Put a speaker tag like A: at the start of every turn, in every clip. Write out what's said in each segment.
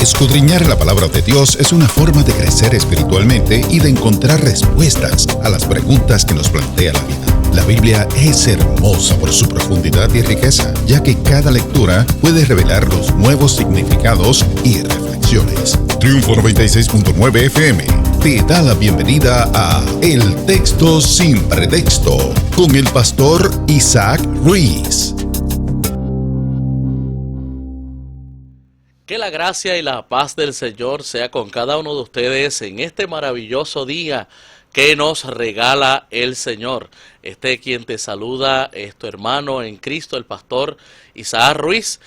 A: Escudriñar la palabra de Dios es una forma de crecer espiritualmente y de encontrar respuestas a las preguntas que nos plantea la vida. La Biblia es hermosa por su profundidad y riqueza, ya que cada lectura puede revelar los nuevos significados y reflexiones. Triunfo 96.9 FM te da la bienvenida a El Texto Sin Pretexto con el pastor Isaac Ruiz.
B: Que la gracia y la paz del Señor sea con cada uno de ustedes en este maravilloso día que nos regala el Señor. Quien te saluda es tu hermano en Cristo, el pastor Isaac Ruiz,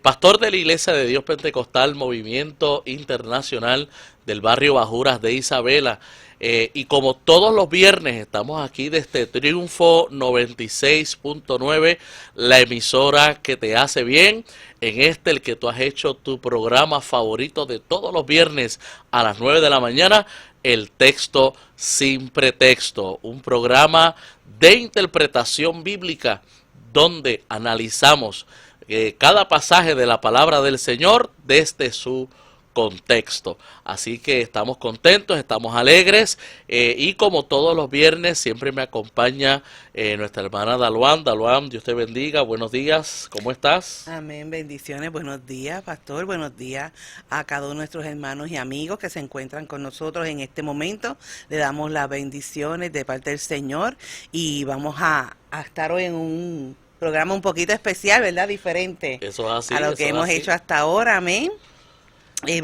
B: pastor de la Iglesia de Dios Pentecostal, Movimiento Internacional del barrio Bajuras de Isabela. Y como todos los viernes estamos aquí desde Triunfo 96.9, la emisora que te hace bien, el que tú has hecho tu programa favorito de todos los viernes a las 9 de la mañana, El Texto Sin Pretexto, un programa de interpretación bíblica donde analizamos cada pasaje de la palabra del Señor desde su contexto. Así que estamos contentos, estamos alegres y como todos los viernes siempre me acompaña nuestra hermana Daluán. Daluán, Dios te bendiga, buenos días, ¿cómo estás?
C: Amén, bendiciones, buenos días, pastor, buenos días a cada uno de nuestros hermanos y amigos que se encuentran con nosotros en este momento. Le damos las bendiciones de parte del Señor y vamos a estar hoy en un programa un poquito especial, ¿verdad? Diferente.
B: Eso es así,
C: a lo que hemos hecho hasta ahora, amén. En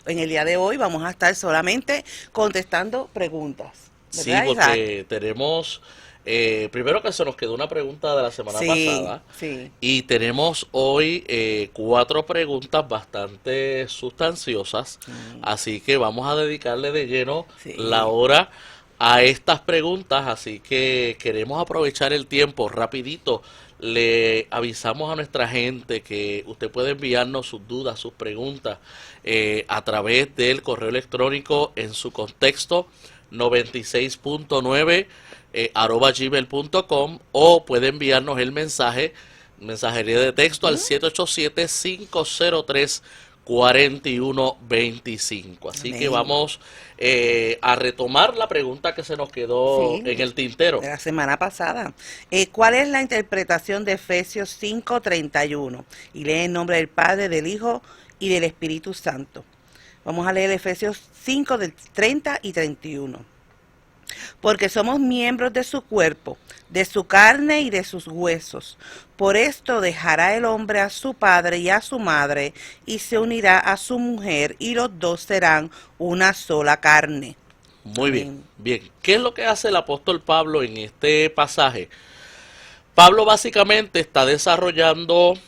C: el día de hoy vamos a estar solamente contestando preguntas, ¿verdad,
B: sí, porque
C: Isaac?
B: tenemos, primero que se nos quedó una pregunta de la semana pasada,
C: sí.
B: Y tenemos hoy 4 preguntas bastante sustanciosas, así que vamos a dedicarle de lleno la hora a estas preguntas, así que queremos aprovechar el tiempo rapidito. Le avisamos a nuestra gente que usted puede enviarnos sus dudas, sus preguntas a través del correo electrónico en su contexto 96.9 @gmail.com o puede enviarnos el mensajería de texto al 787-503-4125. Así que vamos a retomar la pregunta que se nos quedó en el tintero.
C: De la semana pasada. ¿Cuál es la interpretación de Efesios 5:31? Y lee en nombre del Padre, del Hijo y del Espíritu Santo. Vamos a leer Efesios 5 del 30 y 31. Porque somos miembros de su cuerpo, de su carne y de sus huesos. Por esto dejará el hombre a su padre y a su madre, y se unirá a su mujer, y los dos serán una sola carne.
B: Muy bien, bien. ¿Qué es lo que hace el apóstol Pablo en este pasaje? Pablo básicamente está desarrollando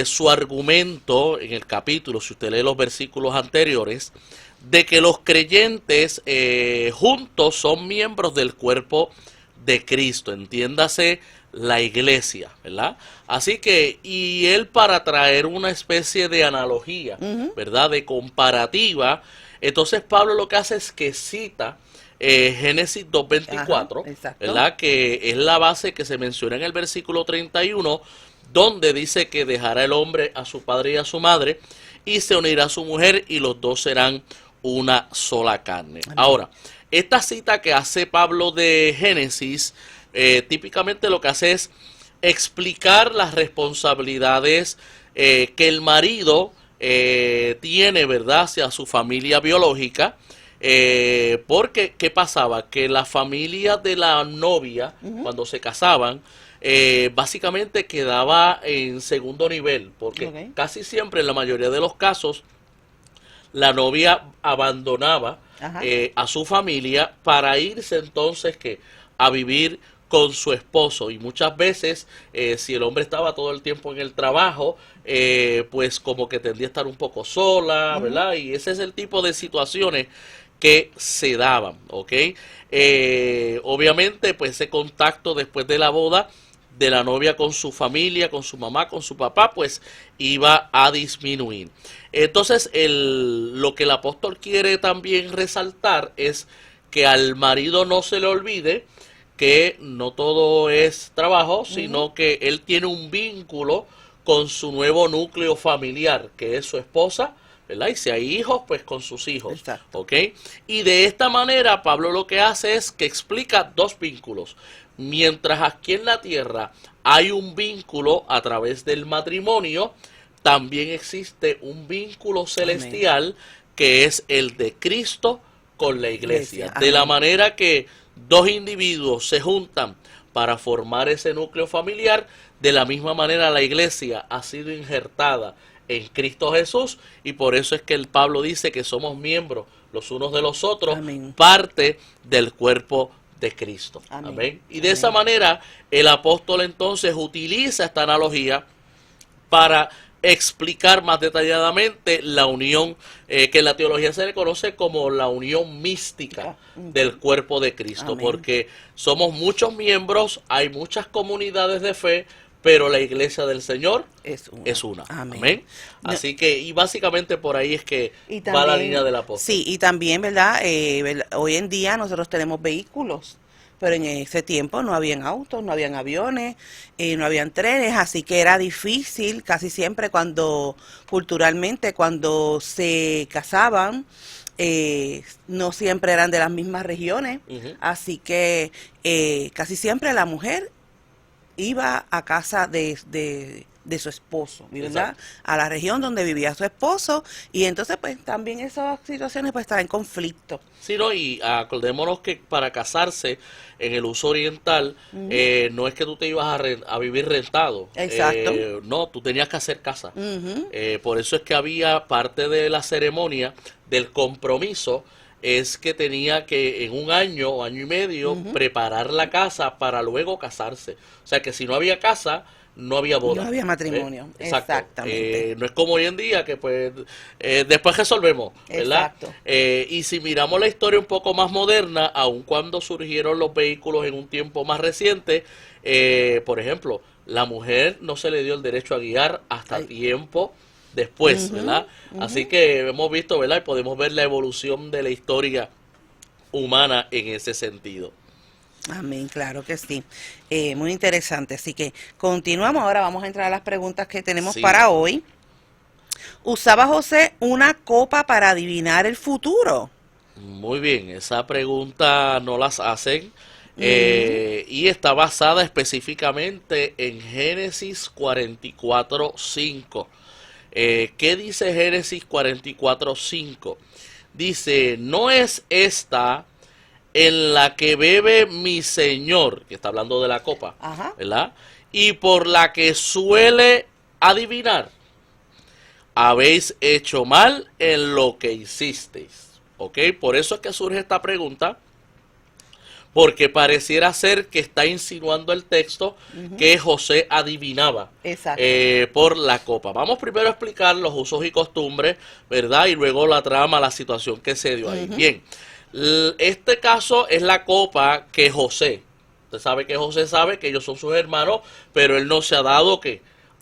B: su argumento en el capítulo, si usted lee los versículos anteriores, de que los creyentes juntos son miembros del cuerpo de Cristo, entiéndase la iglesia, ¿verdad? Así que, y él para traer una especie de analogía, ¿verdad? De comparativa, entonces Pablo lo que hace es que cita Génesis 2:24, ¿verdad? Que es la base que se menciona en el versículo 31, donde dice que dejará el hombre a su padre y a su madre, y se unirá a su mujer, y los dos serán una sola carne. Amén. Ahora, esta cita que hace Pablo de Génesis, típicamente lo que hace es explicar las responsabilidades que el marido tiene, ¿verdad?, hacia su familia biológica, porque, ¿qué pasaba? Que la familia de la novia, cuando se casaban, básicamente quedaba en segundo nivel, porque casi siempre, en la mayoría de los casos, la novia abandonaba a su familia para irse entonces a vivir con su esposo, y muchas veces si el hombre estaba todo el tiempo en el trabajo, pues como que tendría a estar un poco sola, ¿verdad? Y ese es el tipo de situaciones que se daban, ¿ok? Obviamente pues ese contacto después de la boda de la novia con su familia, con su mamá, con su papá, pues iba a disminuir. Entonces, lo que el apóstol quiere también resaltar es que al marido no se le olvide que no todo es trabajo, sino que él tiene un vínculo con su nuevo núcleo familiar, que es su esposa, ¿verdad? Y si hay hijos, pues con sus hijos.
C: Exacto.
B: ¿Ok? Y de esta manera Pablo lo que hace es que explica dos vínculos. Mientras aquí en la tierra hay un vínculo a través del matrimonio, también existe un vínculo celestial. Amén. Que es el de Cristo con la iglesia. De la manera que dos individuos se juntan para formar ese núcleo familiar, de la misma manera la iglesia ha sido injertada en Cristo Jesús, y por eso es que el Pablo dice que somos miembros los unos de los otros, amén, parte del cuerpo de Cristo. Amén. Amén. Y de esa manera el apóstol entonces utiliza esta analogía para explicar más detalladamente la unión que en la teología se le conoce como la unión mística del cuerpo de Cristo. Amén. Porque somos muchos miembros, hay muchas comunidades de fe, pero la iglesia del Señor es una. Amén. Amén. Así que, y básicamente por ahí es que también va la línea del apóstol.
C: Sí, y también, ¿verdad? Hoy en día nosotros tenemos vehículos, pero en ese tiempo no habían autos, no habían aviones, no habían trenes, así que era difícil casi siempre culturalmente, cuando se casaban, no siempre eran de las mismas regiones, así que casi siempre la mujer iba a casa de su esposo, ¿verdad? Exacto. A la región donde vivía su esposo, y entonces pues también esas situaciones pues estaban en conflicto.
B: Sí, no, y acordémonos que para casarse en el uso oriental, no es que tú te ibas a vivir rentado.
C: Exacto.
B: No, tú tenías que hacer casa. Por eso es que había parte de la ceremonia del compromiso, es que tenía que en un año o año y medio preparar la casa para luego casarse. O sea que si no había casa, no había boda.
C: No había matrimonio. Exactamente.
B: No es como hoy en día que pues después resolvemos, ¿verdad?
C: Exacto.
B: Y si miramos la historia un poco más moderna, aun cuando surgieron los vehículos en un tiempo más reciente, por ejemplo, la mujer no se le dio el derecho a guiar hasta tiempo después, ¿verdad? Así que hemos visto, ¿verdad? Y podemos ver la evolución de la historia humana en ese sentido.
C: Amén, claro que sí. Muy interesante. Así que continuamos. Ahora vamos a entrar a las preguntas que tenemos para hoy. ¿Usaba José una copa para adivinar el futuro?
B: Muy bien, esa pregunta no las hacen. Y está basada específicamente en Génesis 44:5. ¿Qué dice Génesis 44:5? Dice, no es esta en la que bebe mi Señor, que está hablando de la copa, ¿verdad? Y por la que suele adivinar, habéis hecho mal en lo que hicisteis. ¿Ok? Por eso es que surge esta pregunta, porque pareciera ser que está insinuando el texto que José adivinaba por la copa. Vamos primero a explicar los usos y costumbres, ¿verdad? Y luego la trama, la situación que se dio ahí. Bien, este caso es la copa que José, usted sabe que José sabe que ellos son sus hermanos, pero él no se ha dado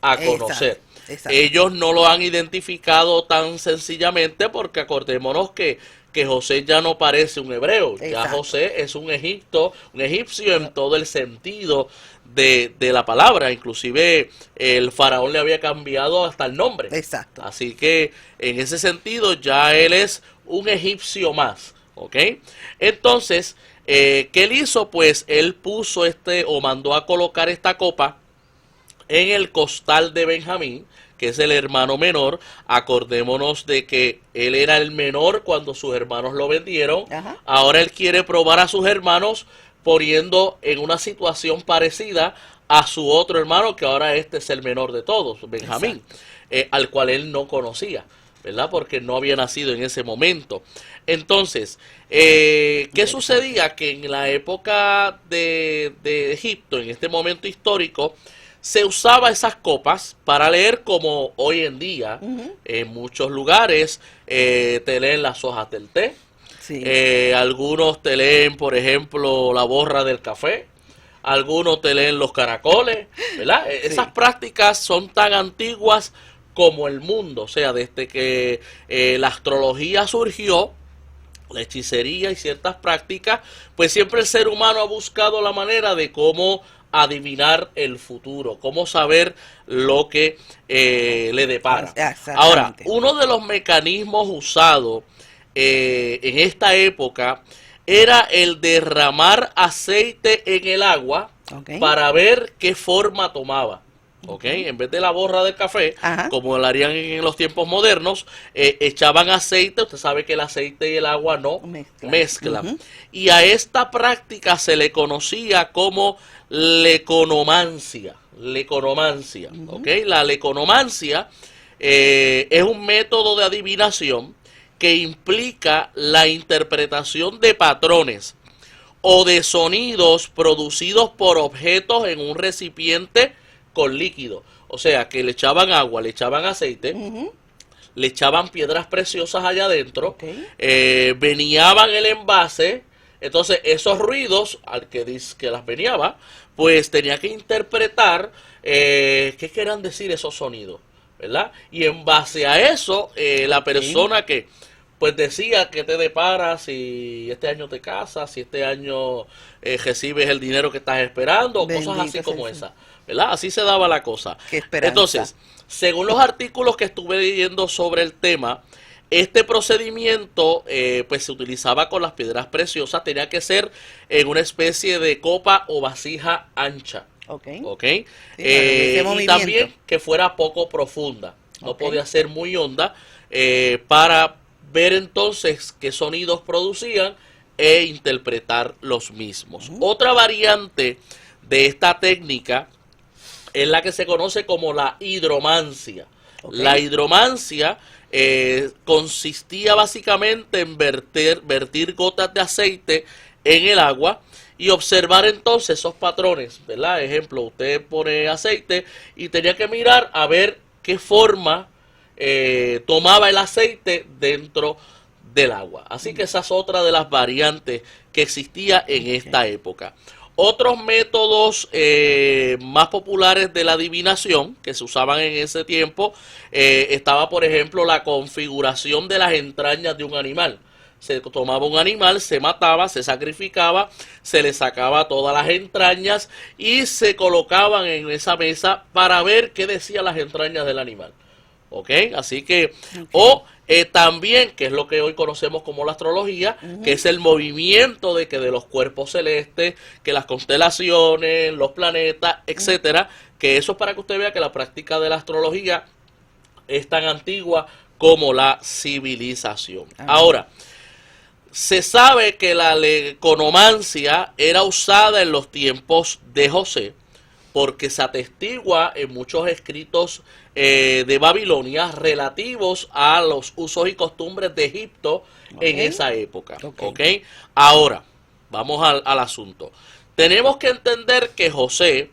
B: a conocer. Exacto. Ellos no lo han identificado tan sencillamente porque acordémonos que José ya no parece un hebreo. Exacto. Ya José es un egipcio en todo el sentido de la palabra. Inclusive el faraón le había cambiado hasta el nombre.
C: Exacto.
B: Así que en ese sentido ya él es un egipcio más. ¿Ok? Entonces, ¿qué él hizo? Pues él puso mandó a colocar esta copa en el costal de Benjamín, que es el hermano menor. Acordémonos de que él era el menor cuando sus hermanos lo vendieron. Ahora él quiere probar a sus hermanos poniendo en una situación parecida a su otro hermano, que ahora es el menor de todos, Benjamín, al cual él no conocía, ¿verdad? Porque no había nacido en ese momento. Entonces, ¿qué sucedía? Que en la época de Egipto, en este momento histórico, se usaba esas copas para leer como hoy en día. En muchos lugares te leen las hojas del té. Sí. Algunos te leen, por ejemplo, la borra del café. Algunos te leen los caracoles, ¿verdad? Sí. Esas prácticas son tan antiguas como el mundo. O sea, desde que la astrología surgió, la hechicería y ciertas prácticas, pues siempre el ser humano ha buscado la manera de cómo adivinar el futuro, cómo saber lo que le depara. Ahora,
C: Exactamente.
B: uno de los mecanismos usados en esta época era el derramar aceite en el agua
C: Ok.
B: para ver qué forma tomaba. ¿Ok? En vez de la borra del café,
C: Ajá.
B: como lo harían en los tiempos modernos, echaban aceite. Usted sabe que el aceite y el agua no mezclan.
C: Ujú.
B: Y a esta práctica se le conocía como leconomancia. Leconomancia. ¿Ok? La leconomancia es un método de adivinación que implica la interpretación de patrones o de sonidos producidos por objetos en un recipiente con líquido. O sea, que le echaban agua, le echaban aceite,
C: Ujú.
B: le echaban piedras preciosas allá adentro,
C: Ok.
B: venían el envase. Entonces esos ruidos, al que dice que las veníaba, pues tenía que interpretar qué querían decir esos sonidos, ¿verdad? Y en base a eso, la persona que pues decía que te depara, si este año te casas, si este año recibes el dinero que estás esperando,
C: Bendito
B: cosas así
C: sea
B: como
C: el
B: esa, ¿verdad? Así se daba la cosa.
C: Qué esperanza.
B: Entonces, según los artículos que estuve leyendo sobre el tema, este procedimiento pues se utilizaba con las piedras preciosas, tenía que ser en una especie de copa o vasija ancha.
C: Ok.
B: ¿Ok?
C: Sí, para que hubiese
B: Y
C: movimiento.
B: también que fuera poco profunda, no
C: Ok.
B: podía ser muy honda, para ver entonces qué sonidos producían e interpretar los mismos. Otra variante de esta técnica es la que se conoce como la hidromancia.
C: Ok.
B: La hidromancia consistía básicamente en vertir gotas de aceite en el agua y observar entonces esos patrones, ¿verdad? Ejemplo, usted pone aceite y tenía que mirar a ver qué forma tomaba el aceite dentro del agua. Así que esa es otra de las variantes que existía en esta época. Otros métodos más populares de la adivinación que se usaban en ese tiempo, estaba por ejemplo la configuración de las entrañas de un animal. Se tomaba un animal, se mataba, se sacrificaba, se le sacaba todas las entrañas y se colocaban en esa mesa para ver qué decían las entrañas del animal. ¿Ok? Así que, o también, que es lo que hoy conocemos como la astrología, que es el movimiento de los cuerpos celestes, que las constelaciones, los planetas, etcétera, que eso es para que usted vea que la práctica de la astrología es tan antigua como la civilización. Ahora, se sabe que la leconomancia era usada en los tiempos de José, porque se atestigua en muchos escritos de Babilonia relativos a los usos y costumbres de Egipto en esa época. ¿Okay? Ahora, vamos al asunto. Tenemos que entender que José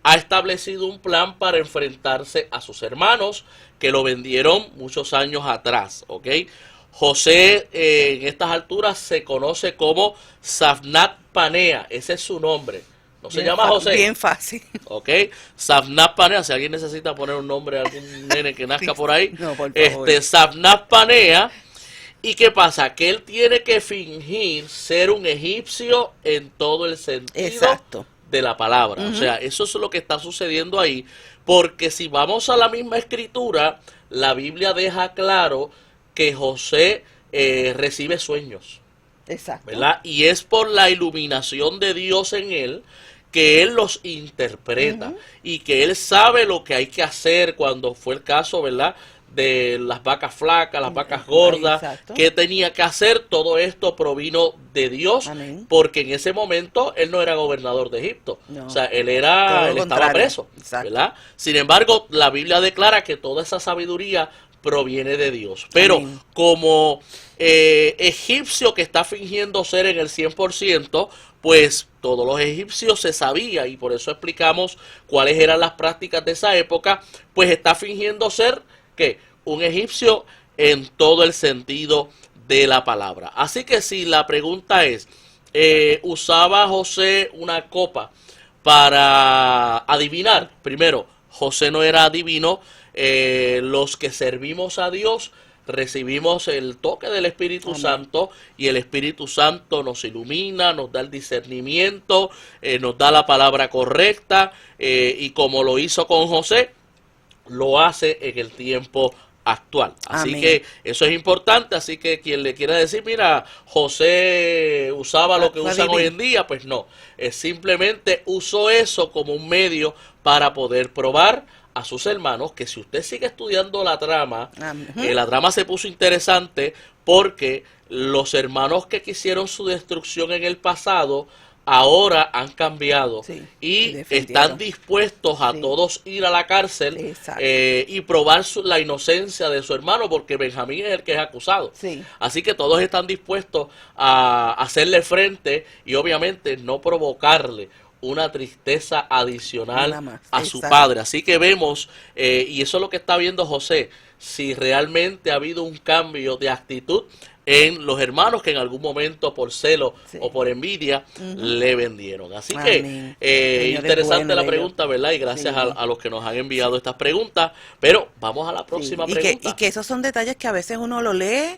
B: ha establecido un plan para enfrentarse a sus hermanos que lo vendieron muchos años atrás. ¿Ok? José en estas alturas se conoce como Safnat Panea, ese es su nombre. No se llama José.
C: Bien fácil.
B: Ok, Safnat Panea, si alguien necesita poner un nombre a algún nene que nazca por ahí,
C: No, por favor.
B: Safnat Panea. ¿Y qué pasa? Que él tiene que fingir ser un egipcio en todo el sentido de la palabra. O sea, eso es lo que está sucediendo ahí, porque si vamos a la misma escritura, la Biblia deja claro que José recibe sueños.
C: Exacto.
B: ¿Verdad? Y es por la iluminación de Dios en él que él los interpreta y que él sabe lo que hay que hacer cuando fue el caso, ¿verdad? De las vacas flacas, las vacas gordas, qué tenía que hacer. Todo esto provino de Dios. Amén. Porque en ese momento él no era gobernador de Egipto. No. O sea, él estaba preso, ¿verdad? Sin embargo, la Biblia declara que toda esa sabiduría proviene de Dios. Pero amén, como egipcio que está fingiendo ser en el 100%, pues todos los egipcios se sabía, y por eso explicamos cuáles eran las prácticas de esa época, pues está fingiendo ser ¿qué? Un egipcio en todo el sentido de la palabra. Así que si la pregunta es, ¿usaba José una copa para adivinar? Primero, José no era adivino. Los que servimos a Dios recibimos el toque del Espíritu
C: Amén.
B: Santo, y el Espíritu Santo nos ilumina, nos da el discernimiento, nos da la palabra correcta, y como lo hizo con José, lo hace en el tiempo actual. Así
C: Amén.
B: que eso es importante. Así que quien le quiera decir, mira, José usaba lo que usan hoy en día, pues no, simplemente usó eso como un medio para poder probar a sus hermanos que si usted sigue estudiando la trama, la trama se puso interesante porque los hermanos que quisieron su destrucción en el pasado ahora han cambiado,
C: Sí,
B: y
C: defendieron.
B: están dispuestos a
C: Sí.
B: todos ir a la cárcel,
C: Exacto.
B: y probar la inocencia de su hermano, porque Benjamín es el que es acusado.
C: Sí.
B: Así que todos están dispuestos a hacerle frente y obviamente no provocarle una tristeza adicional
C: Nada más.
B: a su
C: Exacto.
B: padre. Así que vemos, y eso es lo que está viendo José, si realmente ha habido un cambio de actitud en los hermanos que en algún momento por celo
C: Sí.
B: o por envidia le vendieron. Así
C: Amén.
B: que
C: Señor, es
B: interesante
C: bueno,
B: la
C: bello.
B: pregunta, ¿verdad? Y gracias
C: Sí.
B: a los que nos han enviado estas preguntas. Pero vamos a la
C: Sí,
B: próxima
C: y
B: pregunta.
C: que esos son detalles que a veces uno lo lee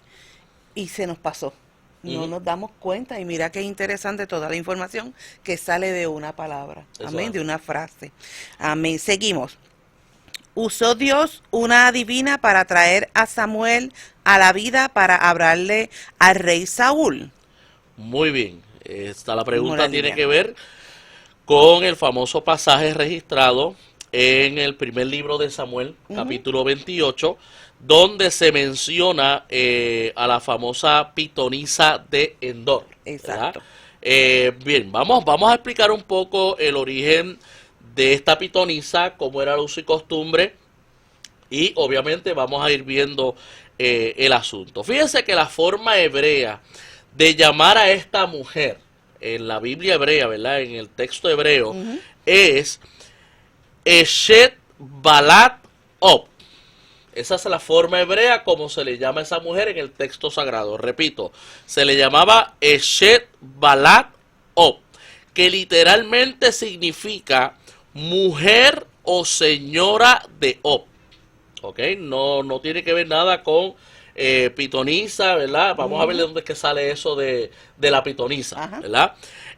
C: y se nos pasó. No
B: Ujú.
C: nos damos cuenta, y mira qué interesante toda la información que sale de una palabra.
B: Eso
C: Amén,
B: es.
C: de una frase. Amén. Seguimos. ¿Usó Dios una divina para traer a Samuel a la vida para hablarle al rey Saúl?
B: Muy bien. La pregunta
C: Moradilla.
B: tiene que ver con el famoso pasaje registrado en el primer libro de Samuel, capítulo 28, donde se menciona a la famosa pitonisa de Endor.
C: Exacto.
B: Bien, vamos a explicar un poco el origen de esta pitonisa, cómo era el uso y costumbre, y obviamente vamos a ir viendo el asunto. Fíjense que la forma hebrea de llamar a esta mujer en la Biblia hebrea, ¿verdad? En el texto hebreo, es Eshet Balat Ob. Esa es la forma hebrea como se le llama a esa mujer en el texto sagrado. Repito, se le llamaba Eshet Balat Ob, que literalmente significa mujer o señora de Ob. ¿Ok? No tiene que ver nada con pitonisa, ¿verdad? Vamos a ver de dónde es que sale eso de la pitonisa,
C: Ajá.
B: ¿verdad?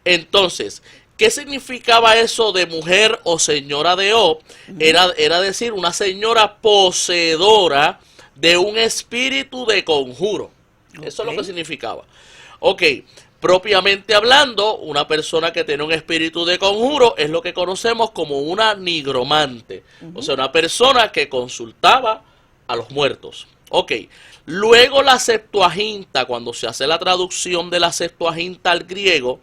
B: Entonces, ¿qué significaba eso de mujer o señora de Ob? Era decir, una señora poseedora de un espíritu de conjuro. Eso es lo
C: Ok.
B: que significaba. Ok, propiamente hablando, una persona que tiene un espíritu de conjuro es lo que conocemos como una nigromante. O sea, una persona que consultaba a los muertos. Ok, luego la Septuaginta, cuando se hace la traducción de la Septuaginta al griego,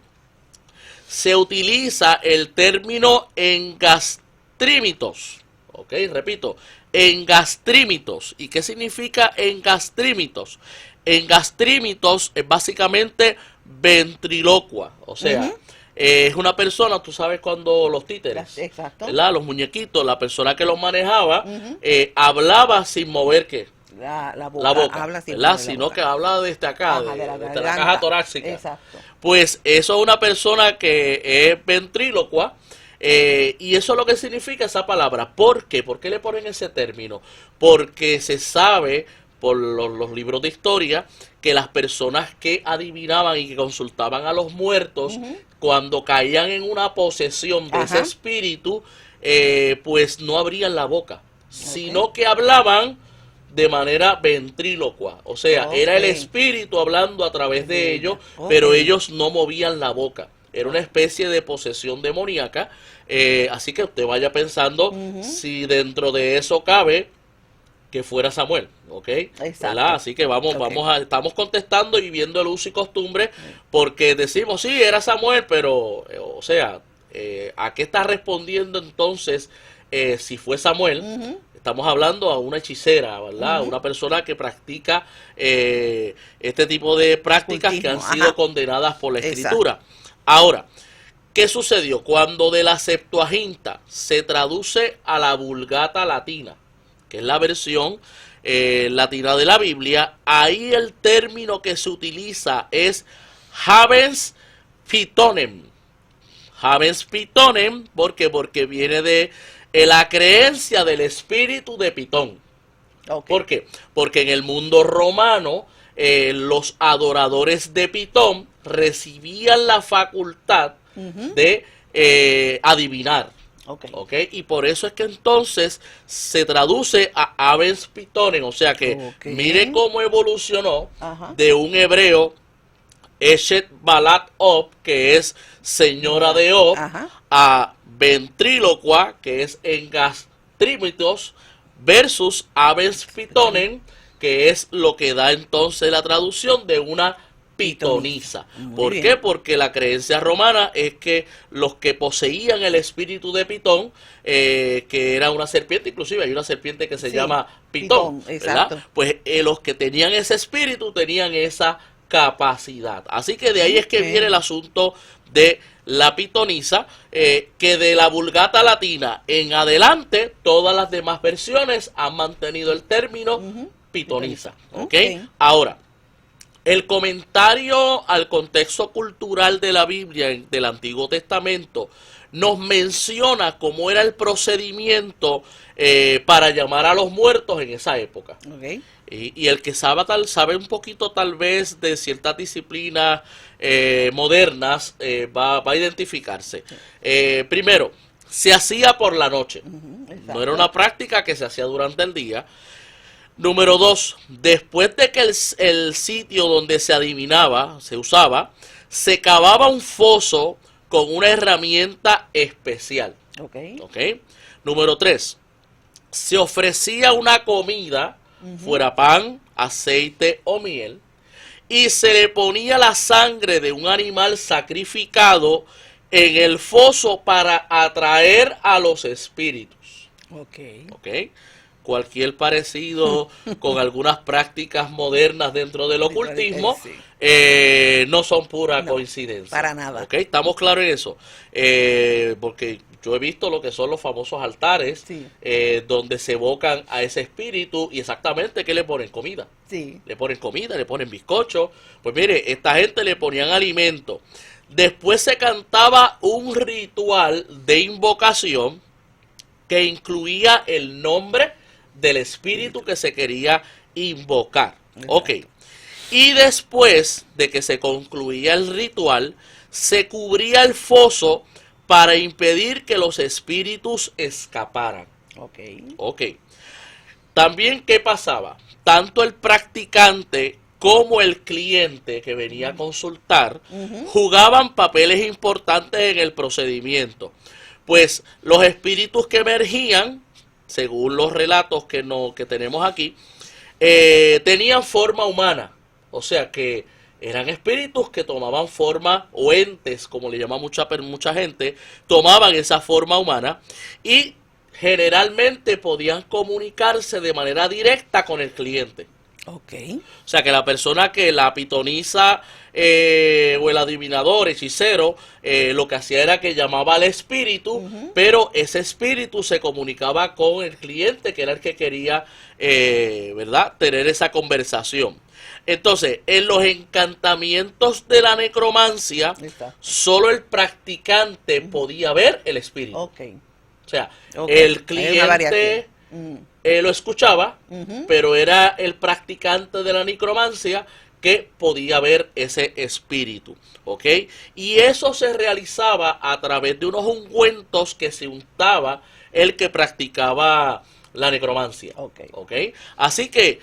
B: se utiliza el término engastrímitos. Ok, repito, engastrímitos. ¿Y qué significa engastrímitos? Engastrímitos es básicamente ventrilocua. O sea, es una persona, tú sabes cuando los títeres,
C: Exacto.
B: ¿verdad? Los muñequitos, la persona que los manejaba, hablaba sin mover ¿qué?
C: La boca.
B: La boca,
C: Habla sin
B: ¿verdad?
C: mover la
B: Sino
C: boca.
B: que habla desde acá,
C: Ajá, de la
B: desde la
C: garganta.
B: caja torácica.
C: Exacto.
B: Pues eso es una persona que es ventrílocua, y eso es lo que significa esa palabra. ¿Por qué? ¿Por qué le ponen ese término? Porque se sabe por los libros de historia que las personas que adivinaban y que consultaban a los muertos, cuando caían en una posesión de ese
C: Ajá.
B: espíritu, pues no abrían la boca, sino que hablaban de manera ventrílocua. O sea, era el
C: Ok.
B: espíritu hablando a través de ellos,
C: Ok.
B: pero ellos no movían la boca. Era una especie de posesión demoníaca. Así que usted vaya pensando si dentro de eso cabe que fuera Samuel, ¿ok?
C: Exacto.
B: ¿Verdad? Así que
C: Ok.
B: estamos contestando y viendo el uso y costumbre, porque decimos, sí, era Samuel, pero, o sea, ¿a qué está respondiendo entonces si fue Samuel? Estamos hablando a una hechicera, ¿verdad? Una persona que practica este tipo de prácticas que han
C: Cultismo,
B: sido
C: ajá.
B: condenadas por la
C: Exacto.
B: Escritura. Ahora, ¿qué sucedió? Cuando de la Septuaginta se traduce a la Vulgata latina, que es la versión latina de la Biblia, ahí el término que se utiliza es habens pitonem. Habens pitonem, ¿por qué? Porque viene de la creencia del espíritu de Pitón.
C: Ok.
B: ¿Por qué? Porque en el mundo romano los adoradores de Pitón recibían la facultad de adivinar.
C: Ok.
B: ¿Ok? Y por eso es que entonces se traduce a Abens Pitonen, o sea que
C: Ok.
B: mire cómo evolucionó
C: Ajá.
B: de un hebreo Eshet Balat Ob, que es señora de Ob,
C: Ajá.
B: a ventrílocua, que es engastrímitos, versus Abens Pitonen, que es lo que da entonces la traducción de una pitonisa.
C: Muy
B: ¿Por
C: bien.
B: qué? Porque la creencia romana es que los que poseían el espíritu de Pitón, que era una serpiente, inclusive hay una serpiente que se
C: Sí,
B: llama Pitón,
C: Pitón,
B: ¿verdad?
C: exacto.
B: Pues los que tenían ese espíritu tenían esa capacidad. Así que de ahí es que
C: Ok.
B: viene el asunto de la pitonisa, que de la Vulgata Latina en adelante, todas las demás versiones han mantenido el término pitonisa. ¿Ok?
C: Ok.
B: Ahora, el comentario al contexto cultural de la Biblia del Antiguo Testamento nos menciona cómo era el procedimiento para llamar a los muertos en esa época.
C: Ok.
B: Y el que sabe un poquito tal vez de ciertas disciplinas modernas va a identificarse. Primero, se hacía por la noche.
C: Exacto.
B: No era una práctica que se hacía durante el día. Número 2, después de que el sitio donde se adivinaba, se usaba, se cavaba un foso con una herramienta especial.
C: Ok.
B: ¿Ok? Número 3, se ofrecía una comida, fuera pan, aceite o miel, y se le ponía la sangre de un animal sacrificado en el foso para atraer a los espíritus.
C: Ok.
B: ¿Ok? Cualquier parecido con algunas prácticas modernas dentro del ocultismo
C: Sí.
B: no son pura
C: No,
B: coincidencia.
C: para nada.
B: ¿Ok? Estamos claros en eso. Porque yo he visto lo que son los famosos altares
C: Sí.
B: donde se evocan a ese espíritu y exactamente ¿qué le ponen? Comida.
C: Sí.
B: Le ponen comida, le ponen bizcocho. Pues mire, esta gente le ponían alimento. Después se cantaba un ritual de invocación que incluía el nombre del espíritu que se quería invocar. Ok. Y después de que se concluía el ritual, se cubría el foso para impedir que los espíritus escaparan.
C: Ok.
B: Ok. También, ¿qué pasaba? Tanto el practicante como el cliente que venía a consultar jugaban papeles importantes en el procedimiento. Pues los espíritus que emergían, según los relatos que tenemos aquí, tenían forma humana. O sea que eran espíritus que tomaban forma, o entes, como le llama mucha gente, tomaban esa forma humana y generalmente podían comunicarse de manera directa con el cliente.
C: Ok.
B: O sea que la persona que la pitonisa o el adivinador, hechicero, lo que hacía era que llamaba al espíritu, pero ese espíritu se comunicaba con el cliente, que era el que quería, ¿verdad?, tener esa conversación. Entonces, en los encantamientos de la necromancia,
C: Exacto.
B: solo el practicante podía ver el espíritu.
C: Ok.
B: O sea,
C: Ok.
B: el
C: Hay una
B: cliente
C: variación.
B: lo escuchaba, pero era el practicante de la necromancia que podía ver ese espíritu, ¿ok? Y eso se realizaba a través de unos ungüentos que se untaba el que practicaba la necromancia,
C: Ok.
B: ¿ok? Así que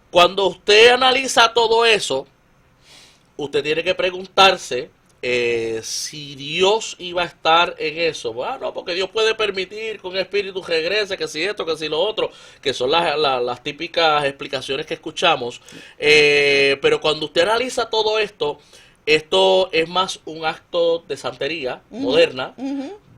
B: cuando usted analiza todo eso, usted tiene que preguntarse si Dios iba a estar en eso. Bueno, porque Dios puede permitir que un espíritu regrese, que si esto, que si lo otro, que son las típicas explicaciones que escuchamos. Pero cuando usted analiza todo esto, esto es más un acto de santería moderna,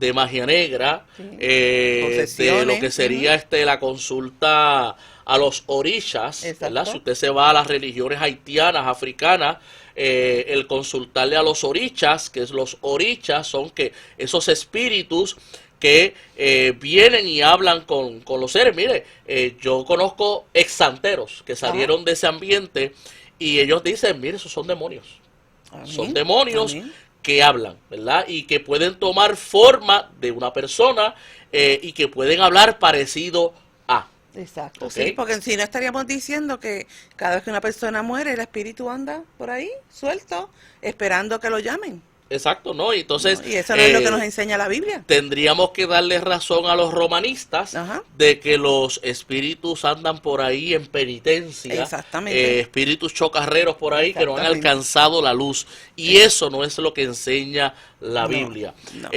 B: de magia negra, de
C: Posesiones.
B: lo que sería la consulta a los orishas, ¿verdad?
C: Exacto.
B: Si usted se va a las religiones haitianas, africanas, el consultarle a los orishas, que es los orishas son que esos espíritus que vienen y hablan con los seres. Mire, yo conozco exsanteros que salieron de ese ambiente y ellos dicen, mire, esos son demonios.
C: Amén.
B: Son demonios
C: Amén.
B: que hablan, ¿verdad? Y que pueden tomar forma de una persona y que pueden hablar parecido a.
C: Exacto,
B: ¿Ok?
C: sí, porque si no estaríamos diciendo que cada vez que una persona muere, el espíritu anda por ahí, suelto, esperando que lo llamen,
B: Exacto, ¿no? Y entonces
C: ¿no? Y eso no es lo que nos enseña la Biblia.
B: tendríamos que darle razón a los romanistas
C: Ajá.
B: de que los espíritus andan por ahí en penitencia,
C: Exactamente.
B: espíritus chocarreros por ahí que no han
C: Exactamente.
B: alcanzado la luz. Y eso no es lo que enseña la
C: No,
B: Biblia.
C: no.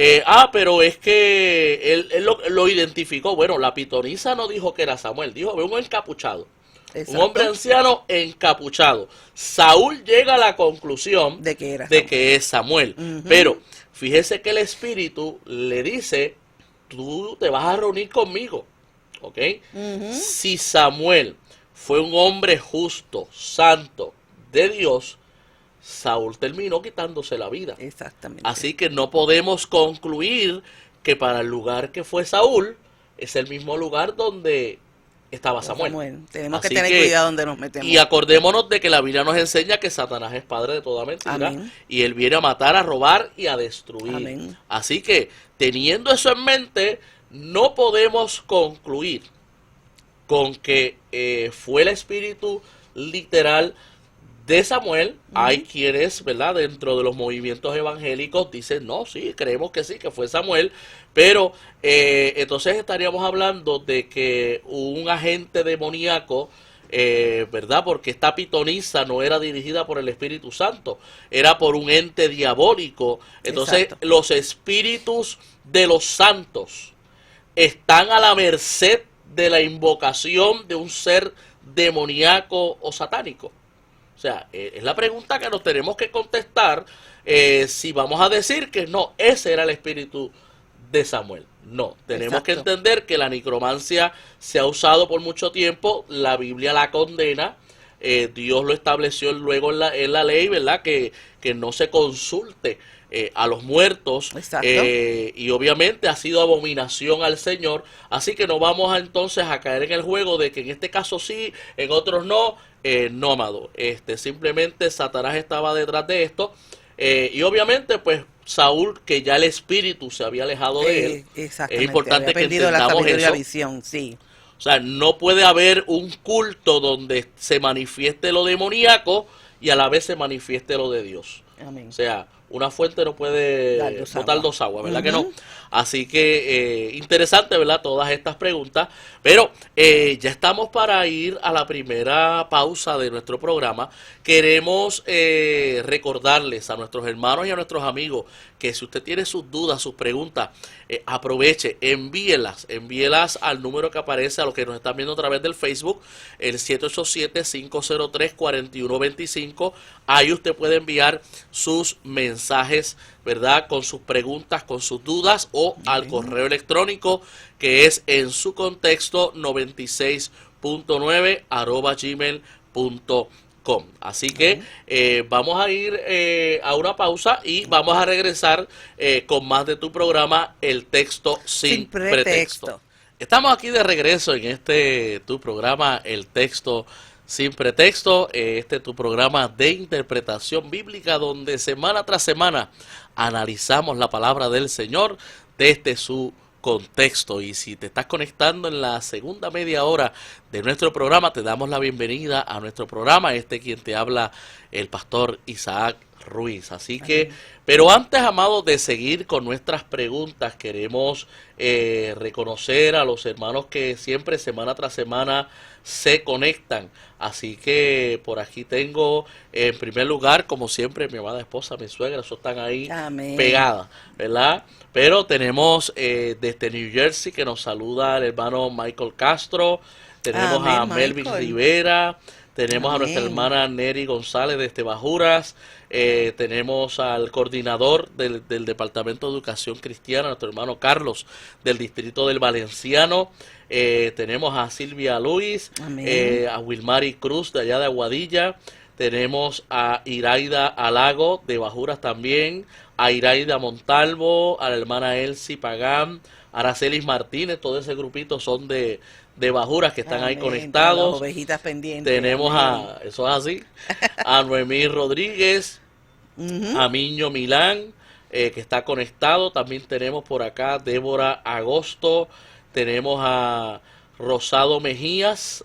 B: Pero es que él lo identificó. Bueno, la pitonisa no dijo que era Samuel, dijo, ve un encapuchado. Un
C: Exacto.
B: hombre anciano encapuchado. Saúl llega a la conclusión
C: De que era
B: de
C: Samuel.
B: que es Samuel.
C: Ujú.
B: Pero fíjese que el espíritu le dice, tú te vas a reunir conmigo. ¿Ok?
C: Ujú.
B: Si Samuel fue un hombre justo, santo, de Dios, Saúl terminó quitándose la vida.
C: Exactamente.
B: Así que no podemos concluir que para el lugar que fue Saúl es el mismo lugar donde estaba Samuel.
C: Tenemos que
B: Así
C: tener cuidado donde nos metemos.
B: Y acordémonos de que la Biblia nos enseña que Satanás es padre de toda mentira.
C: Amén.
B: Y él viene a matar, a robar y a destruir.
C: Amén.
B: Así que, teniendo eso en mente, no podemos concluir con que fue el espíritu literal de Samuel. Hay quienes, ¿verdad?, dentro de los movimientos evangélicos dicen, no, sí, creemos que sí, que fue Samuel, pero entonces estaríamos hablando de que un agente demoníaco, ¿verdad?, porque esta pitonisa no era dirigida por el Espíritu Santo, era por un ente diabólico. Entonces,
C: Exacto.
B: los espíritus de los santos están a la merced de la invocación de un ser demoníaco o satánico. O sea, es la pregunta que nos tenemos que contestar, si vamos a decir que no, ese era el espíritu de Samuel. No, tenemos que
C: Exacto.
B: entender que la necromancia se ha usado por mucho tiempo, la Biblia la condena, Dios lo estableció luego en la ley, ¿verdad? Que no se consulte a los muertos,
C: Exacto.
B: y obviamente ha sido abominación al Señor, así que no vamos entonces a caer en el juego de que en este caso sí, en otros no. No, amado, simplemente Satanás estaba detrás de esto, y obviamente pues Saúl, que ya el espíritu se había alejado de él,
C: Exactamente.
B: es importante
C: Había
B: que
C: perdido la
B: entendamos
C: sabiduría y la
B: eso.
C: visión, sí.
B: O sea, no puede haber un culto donde se manifieste lo demoníaco y a la vez se manifieste lo de Dios.
C: Amén.
B: O sea, una fuente no puede
C: Dar dos
B: botar
C: aguas.
B: dos aguas, ¿verdad que no?
C: Ujú.
B: Así que interesante, ¿verdad? Todas estas preguntas. Pero ya estamos para ir a la primera pausa de nuestro programa. Queremos recordarles a nuestros hermanos y a nuestros amigos que si usted tiene sus dudas, sus preguntas, aproveche, envíelas al número que aparece a los que nos están viendo a través del Facebook, el 787-503-4125. Ahí usted puede enviar sus mensajes, ¿verdad?, con sus preguntas, con sus dudas, o al correo electrónico que es en su contexto 96.9 @gmail.com. Así que vamos a ir a una pausa y vamos a regresar con más de tu programa, El Texto Sin Pretexto. Estamos aquí de regreso en tu programa, El Texto Sin Pretexto, tu programa de interpretación bíblica donde semana tras semana analizamos la palabra del Señor desde su contexto. Y si te estás conectando en la segunda media hora de nuestro programa, te damos la bienvenida a nuestro programa. Quien te habla, el pastor Isaac Ruiz. Así que, pero antes, amados, de seguir con nuestras preguntas, queremos reconocer a los hermanos que siempre, semana tras semana, se conectan. Así que por aquí tengo, en primer lugar, como siempre, mi amada esposa, mi suegra, eso están ahí
C: Amén.
B: pegadas, ¿verdad? Pero tenemos desde New Jersey que nos saluda el hermano Michael Castro, tenemos
C: Amén,
B: a Melvin
C: Michael.
B: Rivera, tenemos a nuestra
C: Amén.
B: hermana Neri González desde Bajuras, tenemos al coordinador del Departamento de Educación Cristiana, nuestro hermano Carlos, del Distrito del Valenciano, tenemos a Silvia Luis,
C: Amén.
B: a Wilmary Cruz de allá de Aguadilla, tenemos a Iraida Alago de Bajuras también, a Iraida Montalvo, a la hermana Elsie Pagán, a Aracelis Martínez, todo ese grupito son de Bajuras que están ahí
C: Amén.
B: conectados.
C: Las ovejitas pendientes.
B: Tenemos
C: Amén.
B: eso es así, a Noemí Rodríguez,
C: Ujú.
B: a Miño Milán, que está conectado. También tenemos por acá Débora Agosto, tenemos a Rosado Mejías,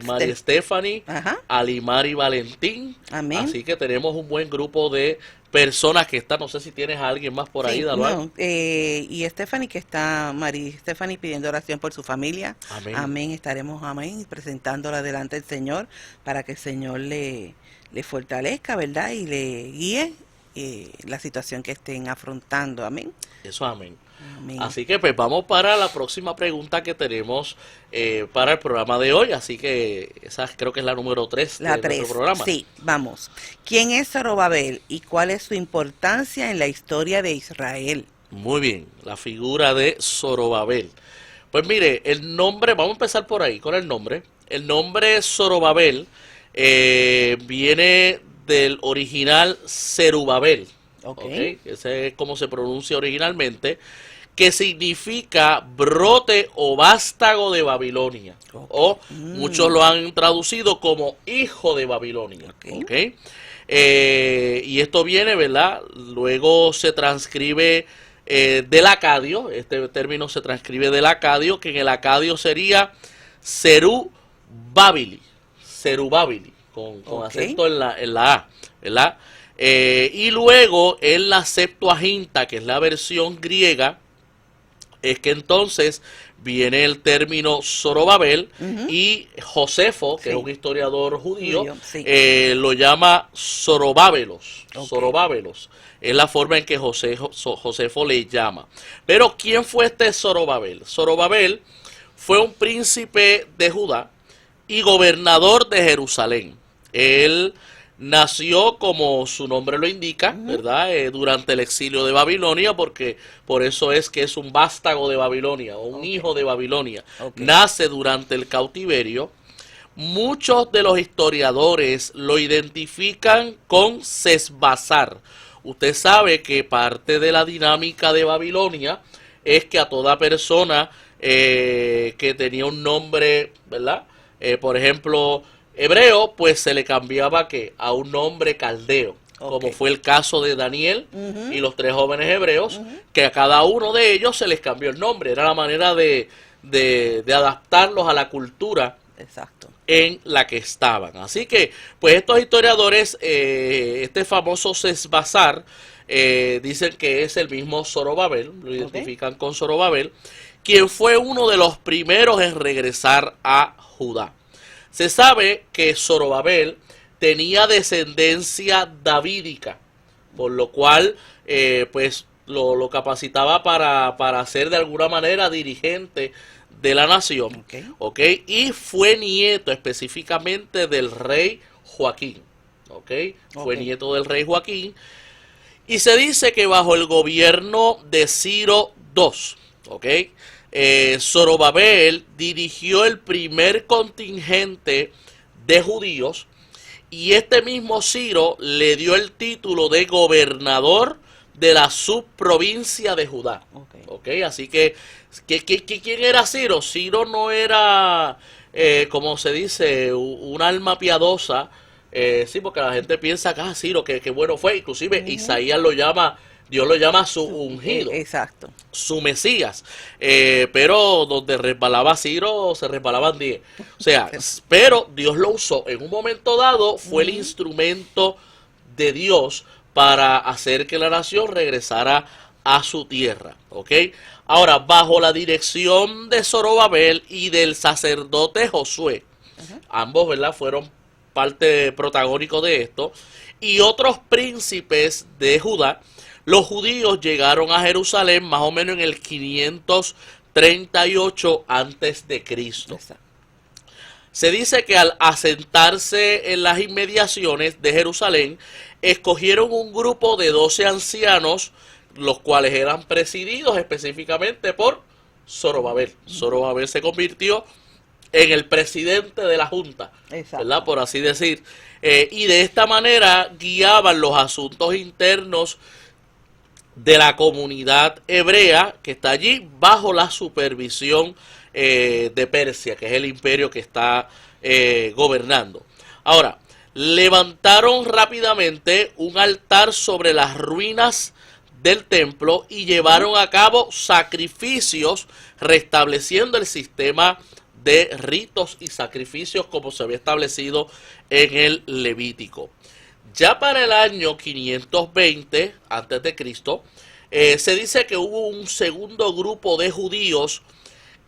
B: María Stephanie,
C: Ajá.
B: Alimari Valentín.
C: Amén.
B: Así que tenemos un buen grupo de personas que están. No sé si tienes a alguien más por ahí,
C: Sí,
B: Daluar.
C: no, y Stephanie, que está, María Stephanie pidiendo oración por su familia.
B: Amén.
C: Amén. Estaremos, amén, presentándola delante del Señor para que el Señor le fortalezca, ¿verdad? Y le guíe la situación que estén afrontando. Amén.
B: Eso, amén.
C: Amén.
B: Así que pues vamos para la próxima pregunta que tenemos para el programa de hoy. Así que esa creo que es la número 3
C: La
B: de
C: 3.
B: nuestro programa.
C: Sí, vamos. ¿Quién es Zorobabel y cuál es su importancia en la historia de Israel?
B: Muy bien, la figura de Zorobabel. Pues mire, el nombre, vamos a empezar por ahí con el nombre. El nombre Zorobabel viene del original Zerubabel.
C: Ok.
B: Ese es como se pronuncia originalmente, que significa brote o vástago de Babilonia.
C: Ok.
B: O muchos lo han traducido como hijo de Babilonia.
C: Ok.
B: ¿Ok? Y esto viene, ¿verdad? Luego se transcribe del acadio, este término se transcribe del acadio, que en el acadio sería Zerubabili, con
C: Ok.
B: acento en la A, ¿verdad? Y luego en la Septuaginta, que es la versión griega, es que entonces viene el término Zorobabel y Josefo, que
C: Sí.
B: es un historiador judío,
C: Sí.
B: lo llama Zorobábelos.
C: Ok.
B: Zorobábelos. Es la forma en que Josefo le llama. Pero ¿quién fue este Zorobabel? Zorobabel fue un príncipe de Judá y gobernador de Jerusalén. Él nació, como su nombre lo indica, ¿verdad? Durante el exilio de Babilonia, porque por eso es que es un vástago de Babilonia, o un hijo de Babilonia.
C: Ok.
B: Nace durante el cautiverio. Muchos de los historiadores lo identifican con Sesbazar. Usted sabe que parte de la dinámica de Babilonia es que a toda persona que tenía un nombre, ¿verdad? Por ejemplo, hebreo, pues se le cambiaba ¿qué? A un nombre caldeo,
C: Ok.
B: como fue el caso de Daniel y los 3 jóvenes hebreos, que a cada uno de ellos se les cambió el nombre. Era la manera de adaptarlos a la cultura
C: Exacto.
B: en la que estaban. Así que, pues estos historiadores, este famoso Sesbazar, dicen que es el mismo Zorobabel, lo identifican con Zorobabel, quien fue uno de los primeros en regresar a Judá. Se sabe que Zorobabel tenía descendencia davídica, por lo cual, pues lo capacitaba para ser de alguna manera dirigente de la nación, ¿ok? Y fue nieto específicamente del rey Joaquín, ¿ok? Fue nieto del rey Joaquín, y se dice que bajo el gobierno de Ciro II, ¿ok? Zorobabel dirigió el primer contingente de judíos, y este mismo Ciro le dio el título de gobernador de la subprovincia de Judá. ¿Ok? Así que, ¿quién era Ciro? Ciro no era, como se dice, un alma piadosa. Sí, porque la gente piensa que Ciro, que bueno fue. Inclusive Isaías lo llama, Dios lo llama su ungido.
C: Exacto.
B: Su Mesías. Pero donde resbalaba Ciro, se resbalaban 10. O sea, pero Dios lo usó. En un momento dado fue el instrumento de Dios para hacer que la nación regresara a su tierra, ¿ok? Ahora, bajo la dirección de Zorobabel y del sacerdote Josué, ambos, ¿verdad?, fueron parte protagónico de esto, y otros príncipes de Judá, los judíos llegaron a Jerusalén más o menos en el 538 antes de Cristo. Se dice que al asentarse en las inmediaciones de Jerusalén, escogieron un grupo de 12 ancianos, los cuales eran presididos específicamente por Zorobabel. Zorobabel se convirtió en el presidente de la junta, ¿verdad?, por así decir. Y de esta manera guiaban los asuntos internos de la comunidad hebrea que está allí bajo la supervisión de Persia, que es el imperio que está gobernando. Ahora, levantaron rápidamente un altar sobre las ruinas del templo y llevaron a cabo sacrificios restableciendo el sistema de ritos y sacrificios como se había establecido en el Levítico. Ya para el año 520 a.C., se dice que hubo un segundo grupo de judíos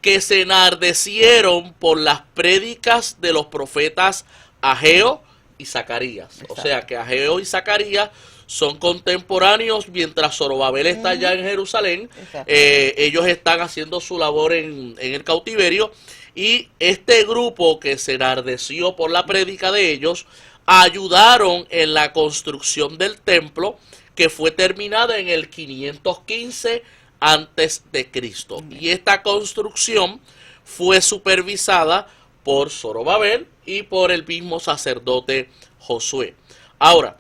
B: que se enardecieron por las prédicas de los profetas Ageo y Zacarías. Exacto. O sea que Ageo y Zacarías son contemporáneos mientras Zorobabel está allá en Jerusalén. Ellos están haciendo su labor en el cautiverio, y este grupo que se enardeció por la prédica de ellos ayudaron en la construcción del templo, que fue terminada en el 515 antes de Cristo. Y esta construcción fue supervisada por Zorobabel y por el mismo sacerdote Josué. Ahora,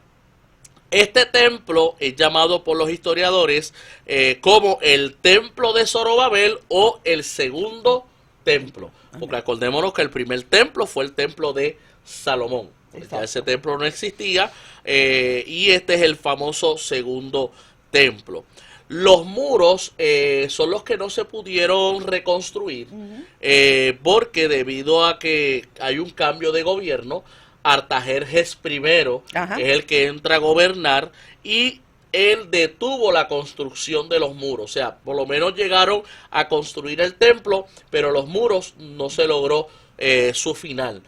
B: este templo es llamado por los historiadores como el templo de Zorobabel o el segundo templo. Porque acordémonos que el primer templo fue el templo de Salomón. Ya ese templo no existía, y este es el famoso segundo templo. Los muros son los que no se pudieron reconstruir, porque debido a que hay un cambio de gobierno, Artajerjes I es el que entra a gobernar, y él detuvo la construcción de los muros. O sea, por lo menos llegaron a construir el templo, pero los muros no se logró su final.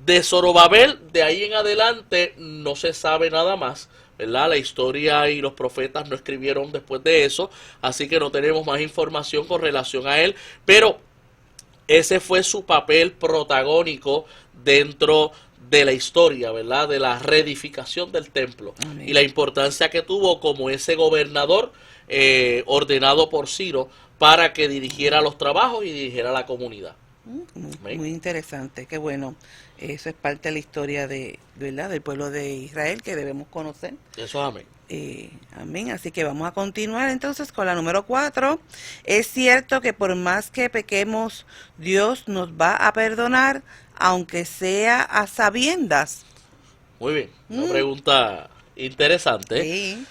B: De Zorobabel, de ahí en adelante, no se sabe nada más, ¿verdad? La historia y los profetas no escribieron después de eso, así que no tenemos más información con relación a él, pero ese fue su papel protagónico dentro de la historia, ¿verdad? De la reedificación del templo. Amén. Y la importancia que tuvo como ese gobernador ordenado por Ciro para que dirigiera los trabajos y dirigiera la comunidad.
C: Muy interesante, qué bueno. Eso es parte de la historia ¿verdad? Del pueblo de Israel que debemos conocer.
B: Eso es amén.
C: Amén. Así que vamos a continuar entonces con la número 4. Es cierto que por más que pequemos, Dios nos va a perdonar, aunque sea a sabiendas.
B: Muy bien, una pregunta interesante.
C: Sí.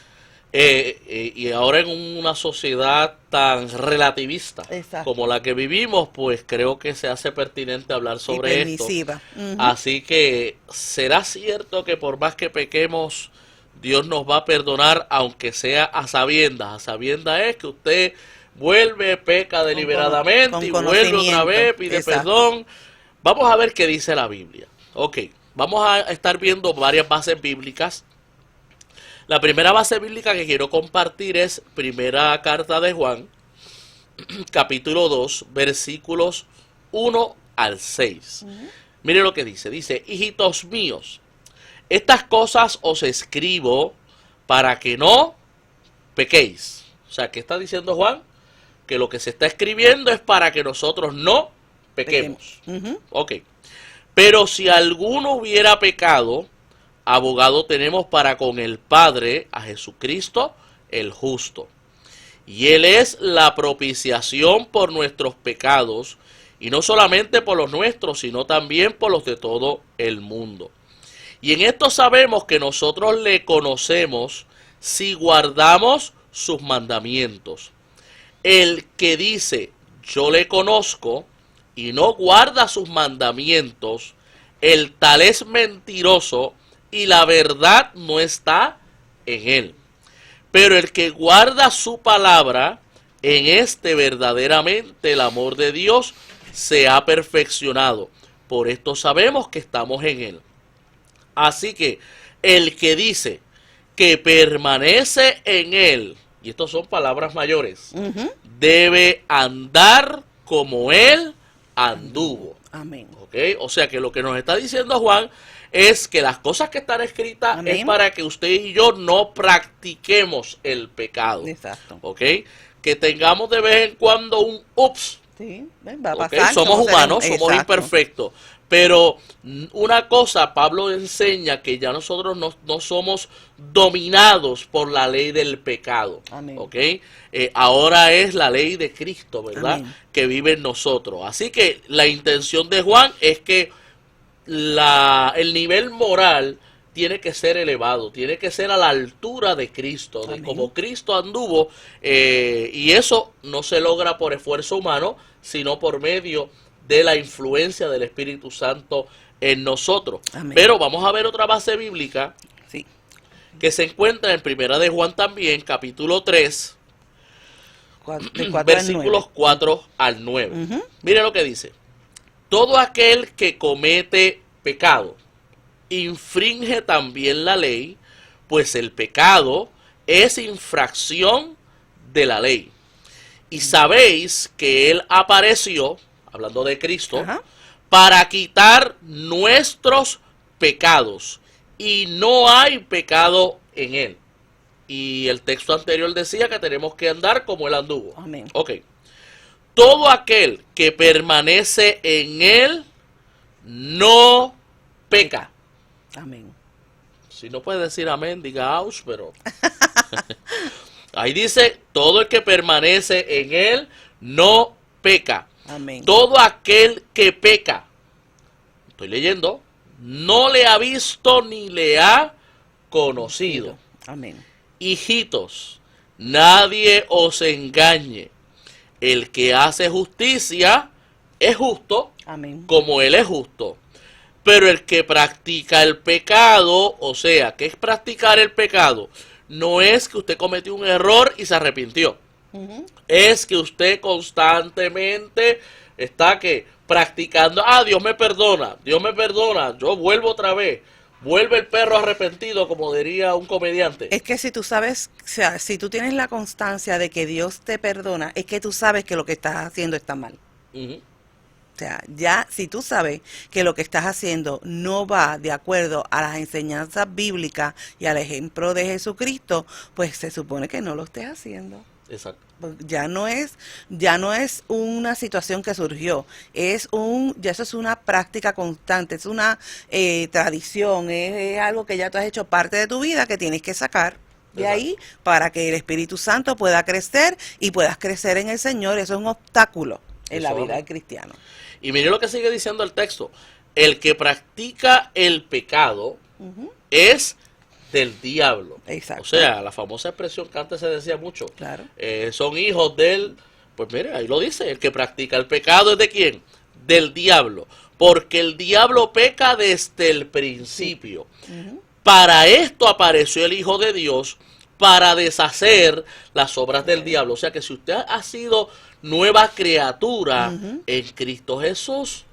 B: Y ahora en una sociedad tan relativista como la que vivimos, pues creo que se hace pertinente hablar sobre esto. Así que, ¿será cierto que por más que pequemos, Dios nos va a perdonar, aunque sea a sabiendas? A sabiendas es que usted vuelve, peca deliberadamente y vuelve otra vez, pide perdón. Vamos a ver qué dice la Biblia. Ok, vamos a estar viendo varias bases bíblicas. La primera base bíblica que quiero compartir es Primera Carta de Juan, capítulo 2, versículos 1 al 6. Mire lo que dice. Dice: hijitos míos, estas cosas os escribo para que no pequéis. O sea, ¿qué está diciendo Juan? Que lo que se está escribiendo es para que nosotros no pequemos. Ok. Pero si alguno hubiera pecado, abogado tenemos para con el Padre, a Jesucristo el justo. Y Él es la propiciación por nuestros pecados, y no solamente por los nuestros, sino también por los de todo el mundo. Y en esto sabemos que nosotros le conocemos si guardamos sus mandamientos. El que dice, yo le conozco, y no guarda sus mandamientos, el tal es mentiroso, y la verdad no está en él. Pero el que guarda su palabra, en este verdaderamente el amor de Dios se ha perfeccionado. Por esto sabemos que estamos en él. Así que el que dice que permanece en él, y estas son palabras mayores, debe andar como él anduvo.
C: Amén.
B: ¿Okay? O sea que lo que nos está diciendo Juan es que las cosas que están escritas es para que usted y yo no practiquemos el pecado.
C: Exacto.
B: ¿Ok? Que tengamos de vez en cuando un ups.
C: Sí, va a pasar.
B: ¿Okay? Somos humanos, somos imperfectos. Pero una cosa, Pablo enseña que ya nosotros no somos dominados por la ley del pecado.
C: Amén.
B: ¿Ok? Ahora es la ley de Cristo, ¿verdad?
C: Amén.
B: Que vive en nosotros. Así que la intención de Juan es que el nivel moral tiene que ser elevado, tiene que ser a la altura de Cristo, de como Cristo anduvo, y eso no se logra por esfuerzo humano, sino por medio de la influencia del Espíritu Santo en nosotros.
C: Amén.
B: Pero vamos a ver otra base bíblica
C: Sí.
B: que se encuentra en Primera de Juan también, capítulo 3,
C: De 4 al 9.
B: versículos 4 al 9. Mire lo que dice. Todo aquel que comete pecado infringe también la ley, pues el pecado es infracción de la ley. Y sabéis que Él apareció, hablando de Cristo,
C: Ajá.
B: para quitar nuestros pecados. Y no hay pecado en Él. Y el texto anterior decía que tenemos que andar como Él anduvo.
C: Amén.
B: Ok. Todo aquel que permanece en Él no peca.
C: Amén.
B: Si no puede decir amén, diga ouch, pero... Ahí dice, todo el que permanece en Él no peca.
C: Amén.
B: Todo aquel que peca, estoy leyendo, no le ha visto ni le ha conocido.
C: Amén.
B: Hijitos, nadie os engañe. El que hace justicia es justo
C: Amén.
B: como Él es justo. Pero el que practica el pecado, o sea, ¿qué es practicar el pecado? No es que usted cometió un error y se arrepintió. Es que usted constantemente está que practicando, Dios me perdona, yo vuelvo otra vez. Vuelve el perro arrepentido, como diría un comediante.
C: Es que si tú sabes, o sea, si tú tienes la constancia de que Dios te perdona, es que tú sabes que lo que estás haciendo está mal.
B: Ujú.
C: O sea, ya si tú sabes que lo que estás haciendo no va de acuerdo a las enseñanzas bíblicas y al ejemplo de Jesucristo, pues se supone que no lo estés haciendo.
B: Exacto.
C: Pues ya no es una situación que surgió, ya eso es una práctica constante, es una tradición, es algo que ya tú has hecho parte de tu vida que tienes que sacar de
B: Exacto.
C: ahí para que el Espíritu Santo pueda crecer y puedas crecer en el Señor. Eso es un obstáculo en la
B: Eso
C: vida
B: vamos.
C: del cristiano.
B: Y mire lo que sigue diciendo el texto. El que practica el pecado es del diablo.
C: Exacto.
B: O sea, la famosa expresión que antes se decía mucho.
C: Claro.
B: Son hijos del... Pues mire, ahí lo dice. El que practica el pecado es de quién? Del diablo. Porque el diablo peca desde el principio. Para esto apareció el Hijo de Dios, para deshacer las obras del diablo. O sea que si usted ha sido nueva criatura en Cristo Jesús,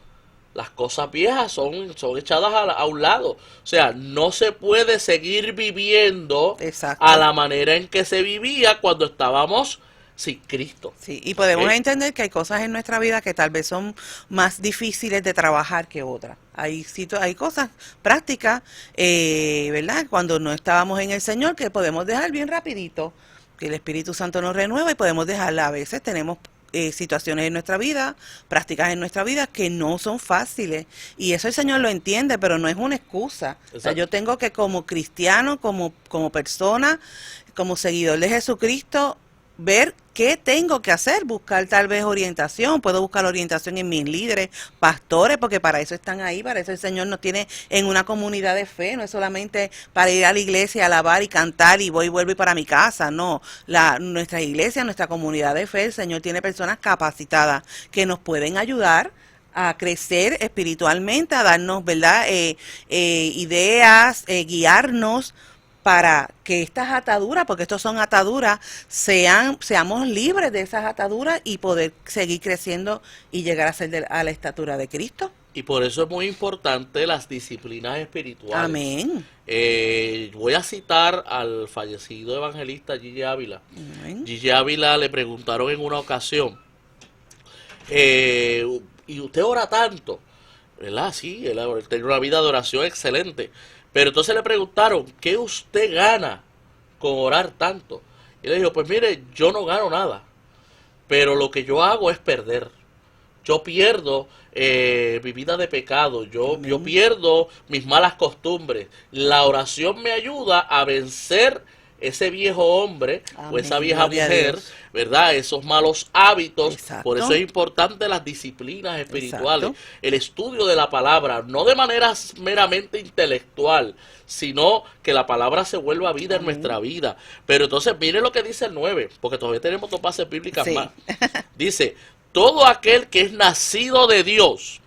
B: las cosas viejas son echadas a un lado. O sea, no se puede seguir viviendo
C: Exacto.
B: a la manera en que se vivía cuando estábamos sin Cristo.
C: Sí, y podemos
B: ¿Ok?
C: entender que hay cosas en nuestra vida que tal vez son más difíciles de trabajar que otras. Hay cosas prácticas, ¿verdad? Cuando no estábamos en el Señor, que podemos dejar bien rapidito, que el Espíritu Santo nos renueva y podemos dejarla. A veces tenemos situaciones en nuestra vida, prácticas en nuestra vida que no son fáciles. Y eso el Señor lo entiende, pero no es una excusa. O sea,
B: Exacto.
C: yo tengo que como cristiano, como persona, como seguidor de Jesucristo, ver qué tengo que hacer, buscar tal vez orientación, puedo buscar orientación en mis líderes, pastores, porque para eso están ahí, para eso el Señor nos tiene en una comunidad de fe, no es solamente para ir a la iglesia, alabar y cantar y voy y vuelvo y para mi casa, no, nuestra iglesia, nuestra comunidad de fe, el Señor tiene personas capacitadas que nos pueden ayudar a crecer espiritualmente, a darnos, ¿verdad? Ideas, guiarnos, para que estas ataduras, porque estos son ataduras, seamos libres de esas ataduras y poder seguir creciendo y llegar a ser a la estatura de Cristo.
B: Y por eso es muy importante las disciplinas espirituales.
C: Amén.
B: Voy a citar al fallecido evangelista Gigi Ávila.
C: Amén.
B: Gigi Ávila le preguntaron en una ocasión, ¿y usted ora tanto? ¿Verdad? Sí, él tiene una vida de oración excelente. Pero entonces le preguntaron, ¿qué usted gana con orar tanto? Y le dijo, pues mire, yo no gano nada, pero lo que yo hago es perder. Yo pierdo mi vida de pecado, yo pierdo mis malas costumbres. La oración me ayuda a vencer ese viejo hombre o esa
C: Amén,
B: vieja
C: gloria a
B: mujer,
C: Dios.
B: ¿verdad? Esos malos hábitos.
C: Exacto.
B: Por eso es importante las disciplinas espirituales,
C: Exacto.
B: el estudio de la palabra, no de manera meramente intelectual, sino que la palabra se vuelva vida en nuestra vida. Pero entonces mire lo que dice el 9, porque todavía tenemos dos bases bíblicas
C: Sí.
B: más. Dice, todo aquel que es nacido de Dios.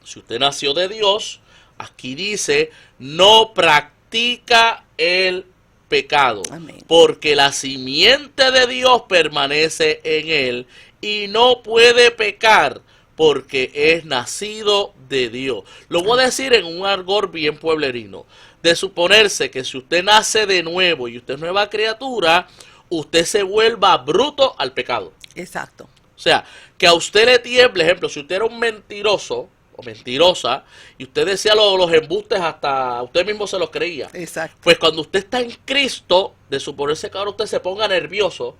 B: Si usted nació de Dios, aquí dice, no practica el pecado.
C: Amén.
B: Porque la simiente de Dios permanece en él y no puede pecar porque es nacido de Dios. Lo voy a decir en un argot bien pueblerino. De suponerse que si usted nace de nuevo y usted es nueva criatura, usted se vuelva bruto al pecado.
C: Exacto.
B: O sea, que a usted le tiemble, ejemplo, si usted era un mentiroso o mentirosa y usted decía los embustes hasta usted mismo se los creía.
C: Exacto.
B: Pues cuando usted está en Cristo, de suponerse que ahora usted se ponga nervioso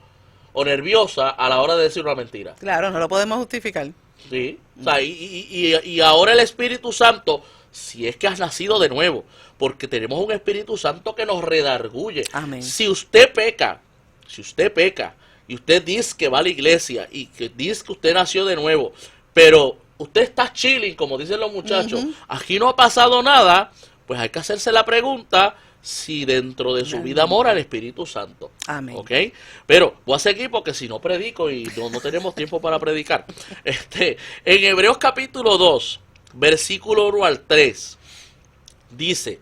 B: o nerviosa a la hora de decir una mentira.
C: Claro, no lo podemos justificar.
B: Sí, o sea, y ahora el Espíritu Santo, si es que has nacido de nuevo, porque tenemos un Espíritu Santo que nos redarguye.
C: Amén.
B: Si usted peca y usted dice que va a la iglesia y que dice que usted nació de nuevo, pero usted está chilling, como dicen los muchachos, aquí no ha pasado nada, pues hay que hacerse la pregunta si dentro de su vida mora el Espíritu Santo.
C: Amén.
B: ¿Ok? Pero voy a seguir porque si no predico y no tenemos tiempo para predicar. En Hebreos capítulo 2, versículo 1 al 3, dice,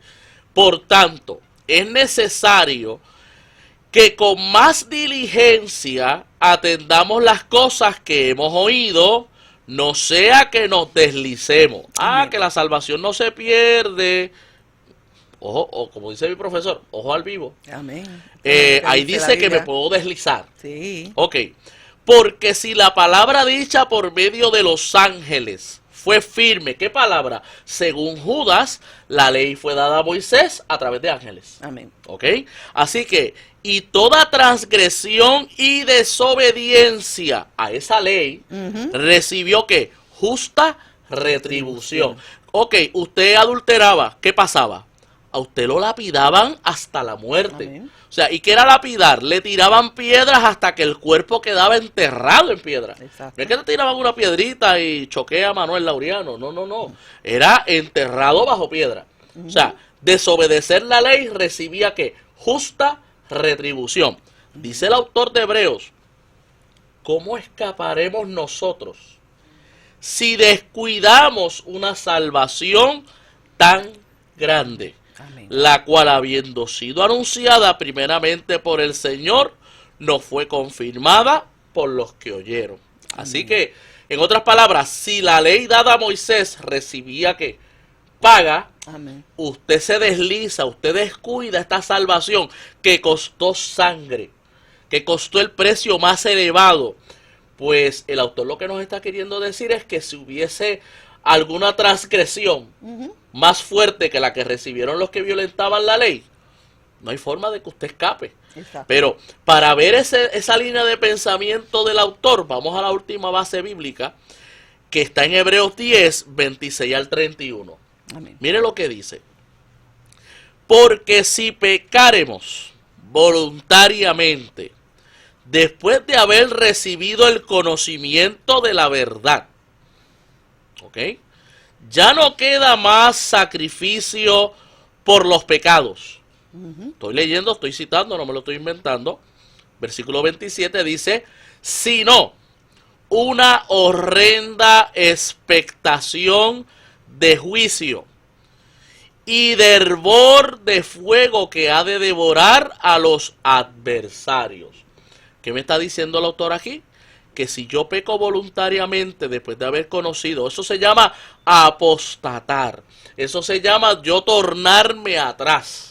B: por tanto, es necesario que con más diligencia atendamos las cosas que hemos oído, no sea que nos deslicemos.
C: Amén.
B: Que la salvación no se pierde. Ojo, o como dice mi profesor, ojo al vivo.
C: Amén.
B: Ahí dice que me puedo deslizar.
C: Sí.
B: Ok. Porque si la palabra dicha por medio de los ángeles fue firme, ¿qué palabra? Según Judas, la ley fue dada a Moisés a través de ángeles.
C: Amén.
B: ¿Ok? Así que, y toda transgresión y desobediencia a esa ley recibió ¿qué? Justa retribución. Ok, usted adulteraba, ¿qué pasaba? A usted lo lapidaban hasta la muerte.
C: Amén.
B: O sea, ¿y qué era lapidar? Le tiraban piedras hasta que el cuerpo quedaba enterrado en piedra.
C: Exacto.
B: No es que te tiraban una piedrita y choquea a Manuel Laureano. No, no, no. Era enterrado bajo piedra. O sea, desobedecer la ley recibía ¿qué? Justa retribución. Dice el autor de Hebreos, ¿cómo escaparemos nosotros si descuidamos una salvación tan grande?
C: Amén.
B: La cual, habiendo sido anunciada primeramente por el Señor, no fue confirmada por los que oyeron. Así que, en otras palabras, si la ley dada a Moisés recibía que paga,
C: Amén.
B: usted se desliza, usted descuida esta salvación que costó sangre, que costó el precio más elevado. Pues el autor lo que nos está queriendo decir es que si hubiese alguna transgresión más fuerte que la que recibieron los que violentaban la ley, no hay forma de que usted escape.
C: Exacto.
B: Pero para ver esa línea de pensamiento del autor, vamos a la última base bíblica, que está en Hebreos 10, 26 al 31.
C: Amén.
B: Mire lo que dice. Porque si pecaremos voluntariamente, después de haber recibido el conocimiento de la verdad, ¿ok? Ya no queda más sacrificio por los pecados. Estoy leyendo, estoy citando, no me lo estoy inventando. Versículo 27 dice, sino una horrenda expectación de juicio y de hervor de fuego que ha de devorar a los adversarios. ¿Qué me está diciendo el autor aquí? Que si yo peco voluntariamente después de haber conocido, eso se llama apostatar. Eso se llama yo tornarme atrás.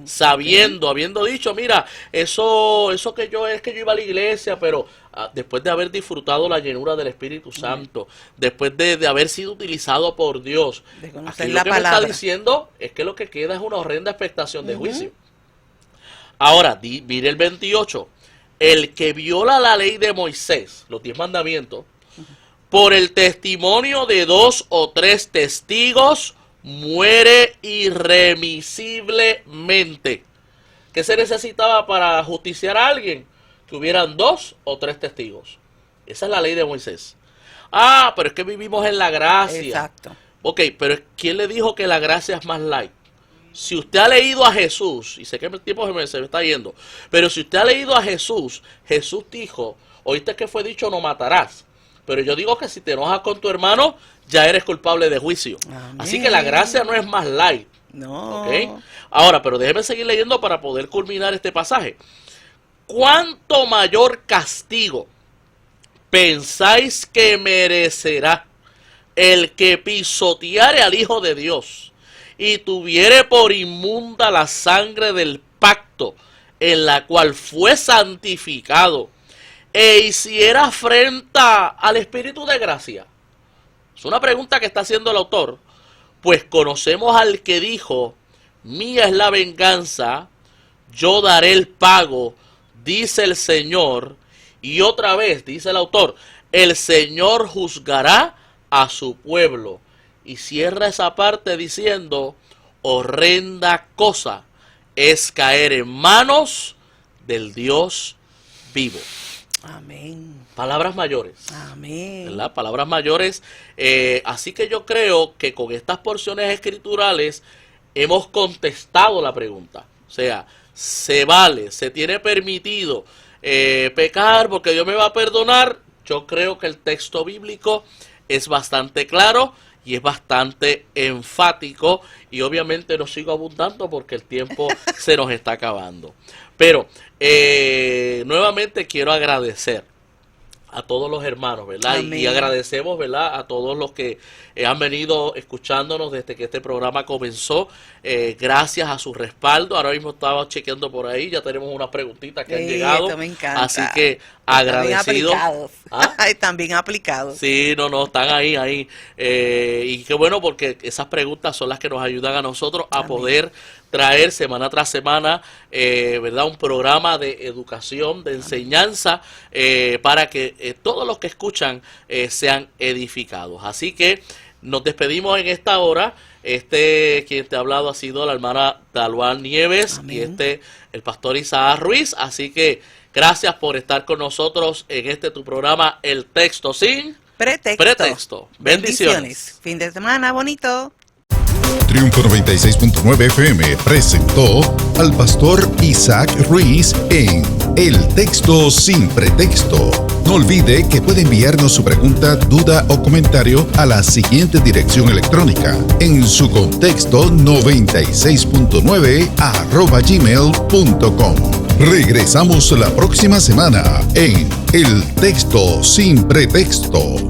B: Sabiendo, habiendo dicho, mira, eso que yo iba a la iglesia, pero después de haber disfrutado la llenura del Espíritu Santo, después de haber sido utilizado por Dios,
C: De conocer
B: aquí
C: la
B: lo que me
C: palabra.
B: está diciendo es que lo que queda es una horrenda expectación de juicio. Ahora, mire el 28. El que viola la ley de Moisés, los 10 mandamientos, por el testimonio de 2 o 3 testigos, muere irremisiblemente. ¿Qué se necesitaba para justiciar a alguien? Que hubieran 2 o 3 testigos. Esa es la ley de Moisés. Pero es que vivimos en la gracia.
C: Exacto.
B: Ok, pero ¿quién le dijo que la gracia es más light? Si usted ha leído a Jesús, y sé que el tiempo se me está yendo, pero si usted ha leído a Jesús, Jesús dijo, oíste que fue dicho no matarás. Pero yo digo que si te enojas con tu hermano, ya eres culpable de juicio.
C: Amén.
B: Así que la gracia no es más light.
C: No.
B: ¿Okay? Ahora, pero déjeme seguir leyendo para poder culminar este pasaje. ¿Cuánto mayor castigo pensáis que merecerá el que pisoteare al Hijo de Dios y tuviere por inmunda la sangre del pacto en la cual fue santificado e hiciera afrenta al Espíritu de gracia? Es una pregunta que está haciendo el autor. Pues conocemos al que dijo: mía es la venganza, yo daré el pago, dice el Señor. Y otra vez, dice el autor, el Señor juzgará a su pueblo. Y cierra esa parte diciendo: horrenda cosa es caer en manos del Dios vivo.
C: Amén.
B: Palabras mayores.
C: Amén.
B: ¿Verdad? Palabras mayores. Así que yo creo que con estas porciones escriturales hemos contestado la pregunta. O sea, se vale, se tiene permitido pecar porque Dios me va a perdonar. Yo creo que el texto bíblico es bastante claro y es bastante enfático, y obviamente no sigo abundando porque el tiempo se nos está acabando. Pero nuevamente quiero agradecer a todos los hermanos, ¿verdad? Y agradecemos, ¿verdad?, a todos los que han venido escuchándonos desde que este programa comenzó, gracias a su respaldo. Ahora mismo estaba chequeando por ahí, ya tenemos unas preguntitas que han llegado.
C: Esto me encanta.
B: Así que agradecidos.
C: Están bien aplicados.
B: Sí, no, están ahí. Y qué bueno, porque esas preguntas son las que nos ayudan a nosotros a poder traer semana tras semana, ¿verdad?, un programa de educación, de enseñanza, para que todos los que escuchan sean edificados. Así que nos despedimos en esta hora. Quien te ha hablado ha sido la hermana Daluán Nieves. Amén. Y el pastor Isaac Ruiz. Así que gracias por estar con nosotros en tu programa, El Texto Sin Pretexto. Bendiciones.
C: Fin de semana bonito.
A: Triunfo 96.9 FM presentó al pastor Isaac Ruiz en El Texto Sin Pretexto. No olvide que puede enviarnos su pregunta, duda o comentario a la siguiente dirección electrónica: en su contexto 96.9 @gmail.com. Regresamos la próxima semana en El Texto Sin Pretexto.